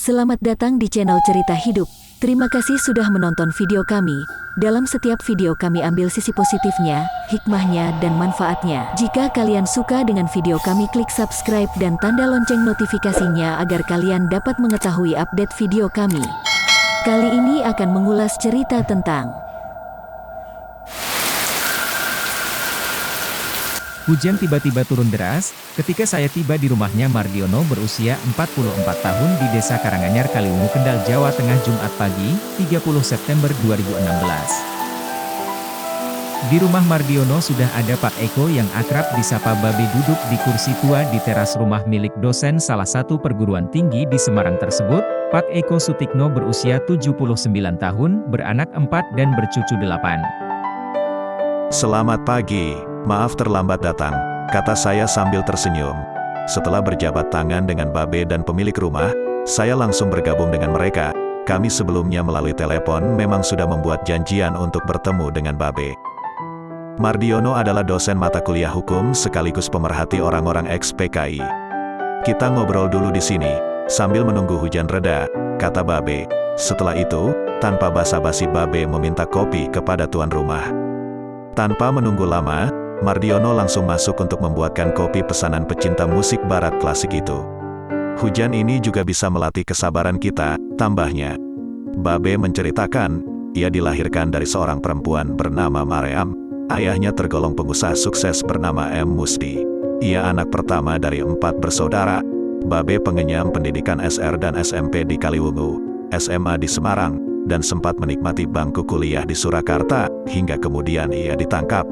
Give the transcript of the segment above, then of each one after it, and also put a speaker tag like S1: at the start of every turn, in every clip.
S1: Selamat datang di channel Cerita Hidup. Terima kasih sudah menonton video kami. Dalam setiap video kami ambil sisi positifnya, hikmahnya, dan manfaatnya. Jika kalian suka dengan video kami, klik subscribe dan tanda lonceng notifikasinya agar kalian dapat mengetahui update video kami. Kali ini akan mengulas cerita tentang
S2: hujan tiba-tiba turun deras, ketika saya tiba di rumahnya Mardiono berusia 44 tahun di Desa Karanganyar, Kaliwungu, Kendal, Jawa Tengah, Jumat pagi, 30 September 2016. Di rumah Mardiono sudah ada Pak Eko yang akrab disapa Babe duduk di kursi tua di teras rumah milik dosen salah satu perguruan tinggi di Semarang tersebut. Pak Eko Sutikno berusia 79 tahun, beranak 4 dan bercucu 8.
S3: Selamat pagi, maaf terlambat datang, kata saya sambil tersenyum. Setelah berjabat tangan dengan Babe dan pemilik rumah, saya langsung bergabung dengan mereka. Kami sebelumnya melalui telepon memang sudah membuat janjian untuk bertemu dengan Babe. Mardiono adalah dosen mata kuliah hukum sekaligus pemerhati orang-orang ex-PKI. Kita ngobrol dulu di sini, sambil menunggu hujan reda, kata Babe. Setelah itu, tanpa basa-basi Babe meminta kopi kepada tuan rumah. Tanpa menunggu lama, Mardiono langsung masuk untuk membuatkan kopi pesanan pecinta musik barat klasik itu. Hujan ini juga bisa melatih kesabaran kita, tambahnya. Babe menceritakan, ia dilahirkan dari seorang perempuan bernama Maryam. Ayahnya tergolong pengusaha sukses bernama M. Musdi. Ia anak pertama dari 4 bersaudara. Babe pengenyam pendidikan SR dan SMP di Kaliwungu, SMA di Semarang, dan sempat menikmati bangku kuliah di Surakarta, hingga kemudian ia ditangkap.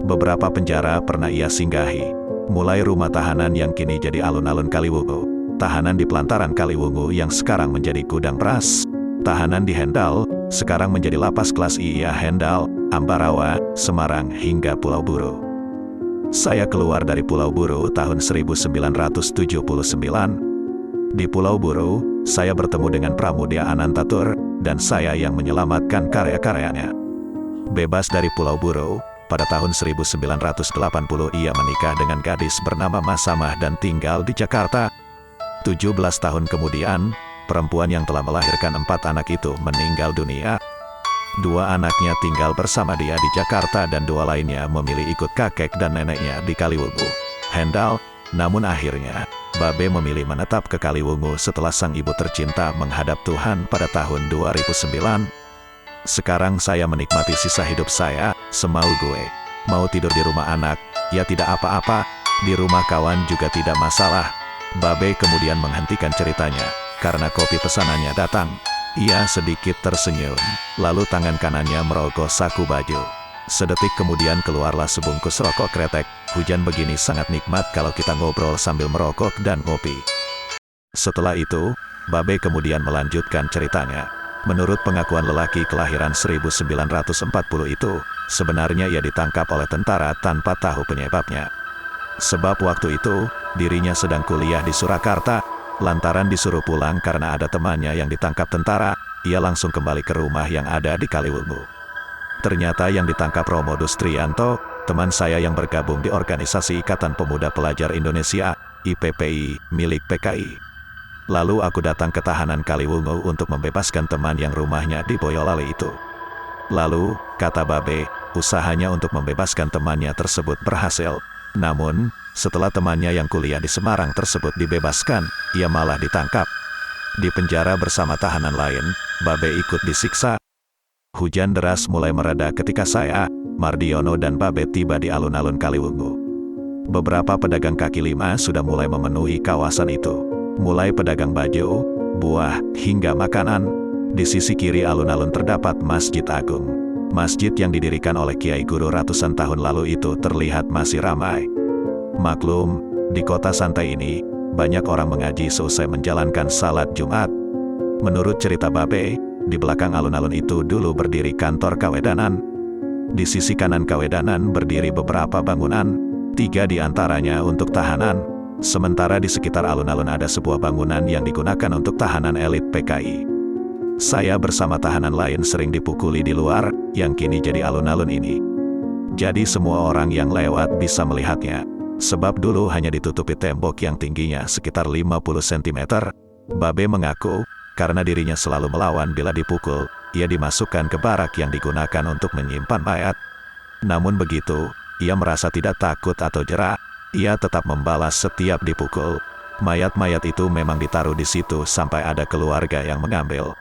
S3: Beberapa penjara pernah ia singgahi, mulai rumah tahanan yang kini jadi alun-alun Kaliwungu, tahanan di Pelantaran Kaliwungu yang sekarang menjadi gudang beras, tahanan di Hendal, sekarang menjadi lapas kelas IA Hendal, Ambarawa, Semarang, hingga Pulau Buru. Saya keluar dari Pulau Buru tahun 1979. Di Pulau Buru, saya bertemu dengan Pramudia Anantatur, dan saya yang menyelamatkan karya-karyanya. Bebas dari Pulau Buru, pada tahun 1980 ia menikah dengan gadis bernama Masamah dan tinggal di Jakarta. 17 tahun kemudian, perempuan yang telah melahirkan 4 anak itu meninggal dunia. 2 anaknya tinggal bersama dia di Jakarta dan 2 lainnya memilih ikut kakek dan neneknya di Kaliwungu, Hendal. Namun akhirnya, Babe memilih menetap ke Kaliwungu setelah sang ibu tercinta menghadap Tuhan pada tahun 2009. Sekarang saya menikmati sisa hidup saya, semau gue. Mau tidur di rumah anak, ya tidak apa-apa. Di rumah kawan juga tidak masalah. Babe kemudian menghentikan ceritanya, karena kopi pesanannya datang. Ia sedikit tersenyum, lalu tangan kanannya merogoh saku baju. Sedetik kemudian keluarlah sebungkus rokok kretek. Hujan begini sangat nikmat kalau kita ngobrol sambil merokok dan ngopi. Setelah itu, Babe kemudian melanjutkan ceritanya. Menurut pengakuan lelaki kelahiran 1940 itu, sebenarnya ia ditangkap oleh tentara tanpa tahu penyebabnya. Sebab waktu itu, dirinya sedang kuliah di Surakarta, lantaran disuruh pulang karena ada temannya yang ditangkap tentara, ia langsung kembali ke rumah yang ada di Kaliwungu. Ternyata yang ditangkap Romo Dustrianto, teman saya yang bergabung di Organisasi Ikatan Pemuda Pelajar Indonesia, IPPI, milik PKI. Lalu aku datang ke tahanan Kaliwungu untuk membebaskan teman yang rumahnya di Boyolali itu. Lalu, kata Babe, usahanya untuk membebaskan temannya tersebut berhasil. Namun, setelah temannya yang kuliah di Semarang tersebut dibebaskan, ia malah ditangkap. Di penjara bersama tahanan lain, Babe ikut disiksa. Hujan deras mulai mereda ketika saya, Mardiono dan Babe tiba di alun-alun Kaliwungu. Beberapa pedagang kaki lima sudah mulai memenuhi kawasan itu. Mulai pedagang baju, buah, hingga makanan. Di sisi kiri alun-alun terdapat Masjid Agung. Masjid yang didirikan oleh Kiai Guru ratusan tahun lalu itu terlihat masih ramai. Maklum, di kota santai ini, banyak orang mengaji seusai menjalankan salat Jumat. Menurut cerita Babe, di belakang alun-alun itu dulu berdiri kantor Kawedanan. Di sisi kanan Kawedanan berdiri beberapa bangunan, 3 di antaranya untuk tahanan. Sementara di sekitar alun-alun ada sebuah bangunan yang digunakan untuk tahanan elit PKI. Saya bersama tahanan lain sering dipukuli di luar, yang kini jadi alun-alun ini. Jadi semua orang yang lewat bisa melihatnya. Sebab dulu hanya ditutupi tembok yang tingginya sekitar 50 cm. Babe mengaku, karena dirinya selalu melawan bila dipukul, ia dimasukkan ke barak yang digunakan untuk menyimpan mayat. Namun begitu, ia merasa tidak takut atau jera, ia tetap membalas setiap dipukul. Mayat-mayat itu memang ditaruh di situ sampai ada keluarga yang mengambil.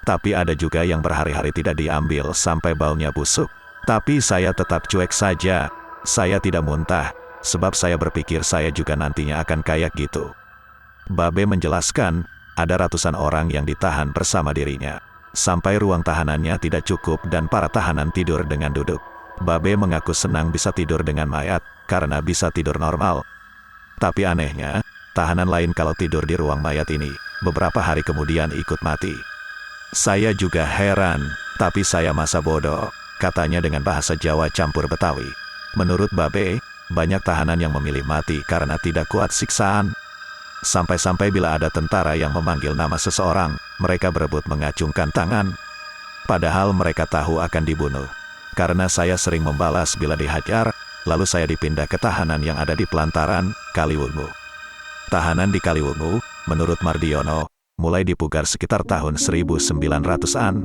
S3: Tapi ada juga yang berhari-hari tidak diambil sampai baunya busuk. Tapi saya tetap cuek saja, saya tidak muntah, sebab saya berpikir saya juga nantinya akan kayak gitu. Babe menjelaskan, ada ratusan orang yang ditahan bersama dirinya. Sampai ruang tahanannya tidak cukup dan para tahanan tidur dengan duduk. Babe mengaku senang bisa tidur dengan mayat, karena bisa tidur normal. Tapi anehnya, tahanan lain kalau tidur di ruang mayat ini, beberapa hari kemudian ikut mati. Saya juga heran, tapi saya masa bodoh, katanya dengan bahasa Jawa campur Betawi. Menurut Babe, banyak tahanan yang memilih mati karena tidak kuat siksaan. Sampai-sampai bila ada tentara yang memanggil nama seseorang, mereka berebut mengacungkan tangan. Padahal mereka tahu akan dibunuh. Karena saya sering membalas bila dihajar, lalu saya dipindah ke tahanan yang ada di Pelantaran, Kaliwungu. Tahanan di Kaliwungu, menurut Mardiono, mulai dipugar sekitar tahun 1900-an.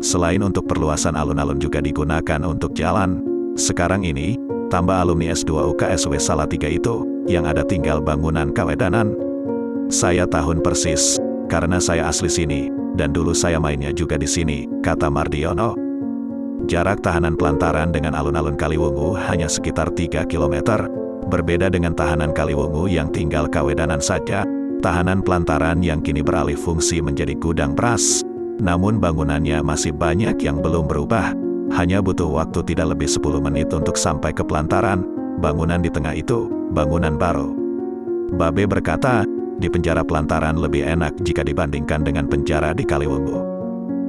S3: Selain untuk perluasan alun-alun juga digunakan untuk jalan. Sekarang ini, tambah alumni S2 UKSW Salatiga itu, yang ada tinggal bangunan Kawedanan. Saya tahun persis, karena saya asli sini, dan dulu saya mainnya juga di sini, kata Mardiono. Jarak tahanan Pelantaran dengan alun-alun Kaliwungu hanya sekitar 3 km. Berbeda dengan tahanan Kaliwungu yang tinggal Kawedanan saja, tahanan Pelantaran yang kini beralih fungsi menjadi gudang beras. Namun bangunannya masih banyak yang belum berubah. Hanya butuh waktu tidak lebih 10 menit untuk sampai ke Pelantaran. Bangunan di tengah itu, bangunan baru. Babe berkata, di penjara Pelantaran lebih enak jika dibandingkan dengan penjara di Kaliwungu.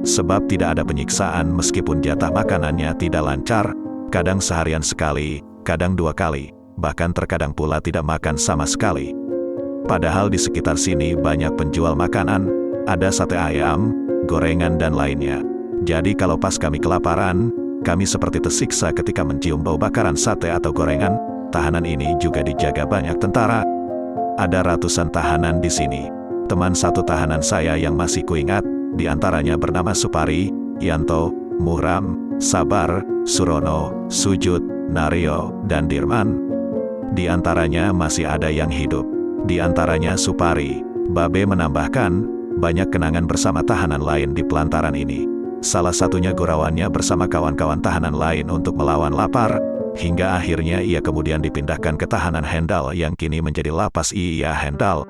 S3: Sebab tidak ada penyiksaan meskipun jatah makanannya tidak lancar, kadang seharian sekali, kadang 2 kali, bahkan terkadang pula tidak makan sama sekali. Padahal di sekitar sini banyak penjual makanan, ada sate ayam, gorengan dan lainnya. Jadi kalau pas kami kelaparan, kami seperti tersiksa ketika mencium bau bakaran sate atau gorengan. Tahanan ini juga dijaga banyak tentara. Ada ratusan tahanan di sini. Teman satu tahanan saya yang masih kuingat, di antaranya bernama Supari, Yanto, Muhram, Sabar, Surono, Sujud, Naryo, dan Dirman. Di antaranya masih ada yang hidup. Di antaranya Supari. Babe menambahkan, banyak kenangan bersama tahanan lain di Pelantaran ini. Salah satunya gurauannya bersama kawan-kawan tahanan lain untuk melawan lapar, hingga akhirnya ia kemudian dipindahkan ke tahanan Hendal yang kini menjadi lapas Iya Hendal.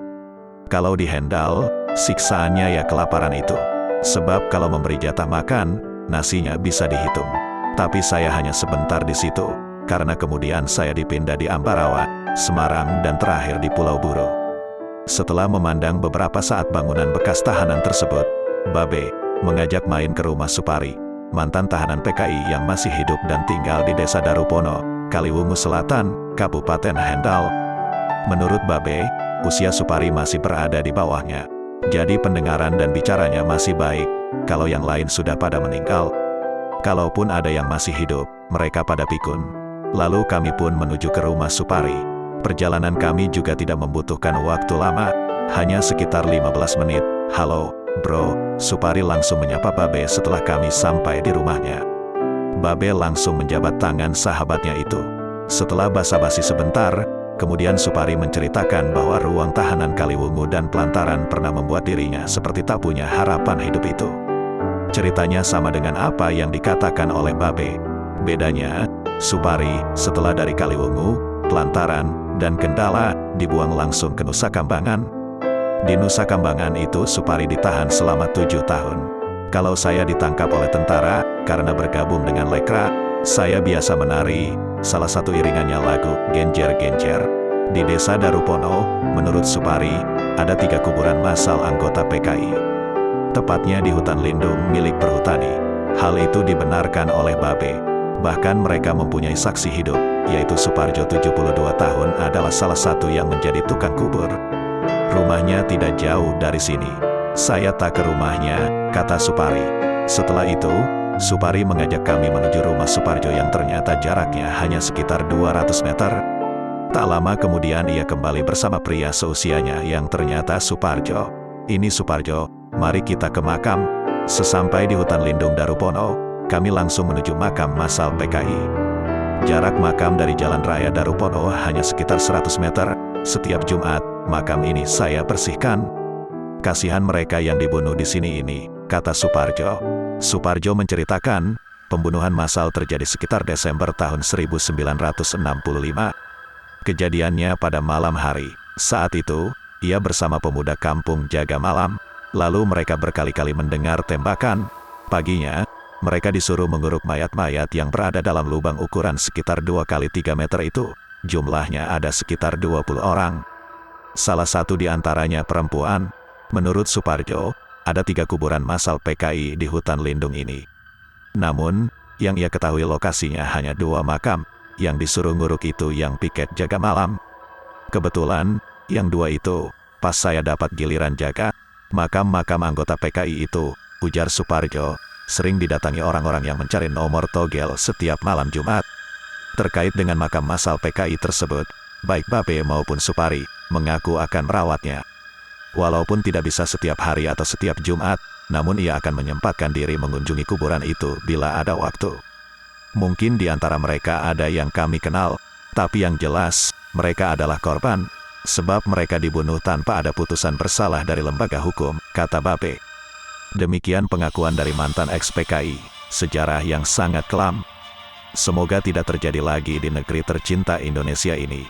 S3: Kalau di Hendal, siksaannya ya kelaparan itu. Sebab kalau memberi jatah makan, nasinya bisa dihitung. Tapi saya hanya sebentar di situ, karena kemudian saya dipindah di Ambarawa, Semarang dan terakhir di Pulau Buru. Setelah memandang beberapa saat bangunan bekas tahanan tersebut, Babe mengajak main ke rumah Supari, mantan tahanan PKI yang masih hidup dan tinggal di Desa Darupono, Kaliwungu Selatan, Kabupaten Hendal. Menurut Babe, usia Supari masih berada di bawahnya. Jadi pendengaran dan bicaranya masih baik, kalau yang lain sudah pada meninggal. Kalaupun ada yang masih hidup, mereka pada pikun. Lalu kami pun menuju ke rumah Supari. Perjalanan kami juga tidak membutuhkan waktu lama, hanya sekitar 15 menit. Halo, bro, Supari langsung menyapa Babe setelah kami sampai di rumahnya. Babe langsung menjabat tangan sahabatnya itu. Setelah basa-basi sebentar, kemudian Supari menceritakan bahwa ruang tahanan Kaliwungu dan Pelantaran pernah membuat dirinya seperti tak punya harapan hidup itu. Ceritanya sama dengan apa yang dikatakan oleh Babe. Bedanya, Supari setelah dari Kaliwungu, Pelantaran, dan Kendala dibuang langsung ke Nusa Kambangan. Di Nusa Kambangan itu Supari ditahan selama 7 tahun. Kalau saya ditangkap oleh tentara, karena bergabung dengan Lekra, saya biasa menari, salah satu iringannya lagu Genjer-Genjer. Di Desa Darupono, menurut Supari, ada 3 kuburan massal anggota PKI. Tepatnya di hutan lindung milik perhutani. Hal itu dibenarkan oleh Babe. Bahkan mereka mempunyai saksi hidup, yaitu Suparjo 72 tahun adalah salah satu yang menjadi tukang kubur. Rumahnya tidak jauh dari sini. Saya tak ke rumahnya, kata Supari. Setelah itu, Supari mengajak kami menuju rumah Suparjo yang ternyata jaraknya hanya sekitar 200 meter. Tak lama kemudian ia kembali bersama pria seusianya yang ternyata Suparjo. Ini Suparjo, mari kita ke makam. Sesampai di hutan lindung Darupono, kami langsung menuju makam massal PKI. Jarak makam dari Jalan Raya Darupono hanya sekitar 100 meter. Setiap Jumat, makam ini saya bersihkan. Kasihan mereka yang dibunuh di sini ini, kata Suparjo. Suparjo menceritakan, pembunuhan massal terjadi sekitar Desember tahun 1965. Kejadiannya pada malam hari. Saat itu, ia bersama pemuda kampung jaga malam. Lalu mereka berkali-kali mendengar tembakan. Paginya, mereka disuruh menguruk mayat-mayat yang berada dalam lubang ukuran sekitar 2 kali 3 meter itu. Jumlahnya ada sekitar 20 orang. Salah satu di antaranya perempuan. Menurut Suparjo, ada 3 kuburan massal PKI di hutan lindung ini. Namun, yang ia ketahui lokasinya hanya 2 makam. Yang disuruh nguruk itu yang piket jaga malam. Kebetulan, yang 2 itu, pas saya dapat giliran jaga makam-makam anggota PKI itu, ujar Suparjo, sering didatangi orang-orang yang mencari nomor togel setiap malam Jumat. Terkait dengan makam massal PKI tersebut, baik Babe maupun Supari mengaku akan merawatnya. Walaupun tidak bisa setiap hari atau setiap Jumat, namun ia akan menyempatkan diri mengunjungi kuburan itu bila ada waktu. Mungkin di antara mereka ada yang kami kenal, tapi yang jelas, mereka adalah korban. Sebab mereka dibunuh tanpa ada putusan bersalah dari lembaga hukum, kata Babe. Demikian pengakuan dari mantan ex-PKI, sejarah yang sangat kelam. Semoga tidak terjadi lagi di negeri tercinta Indonesia ini.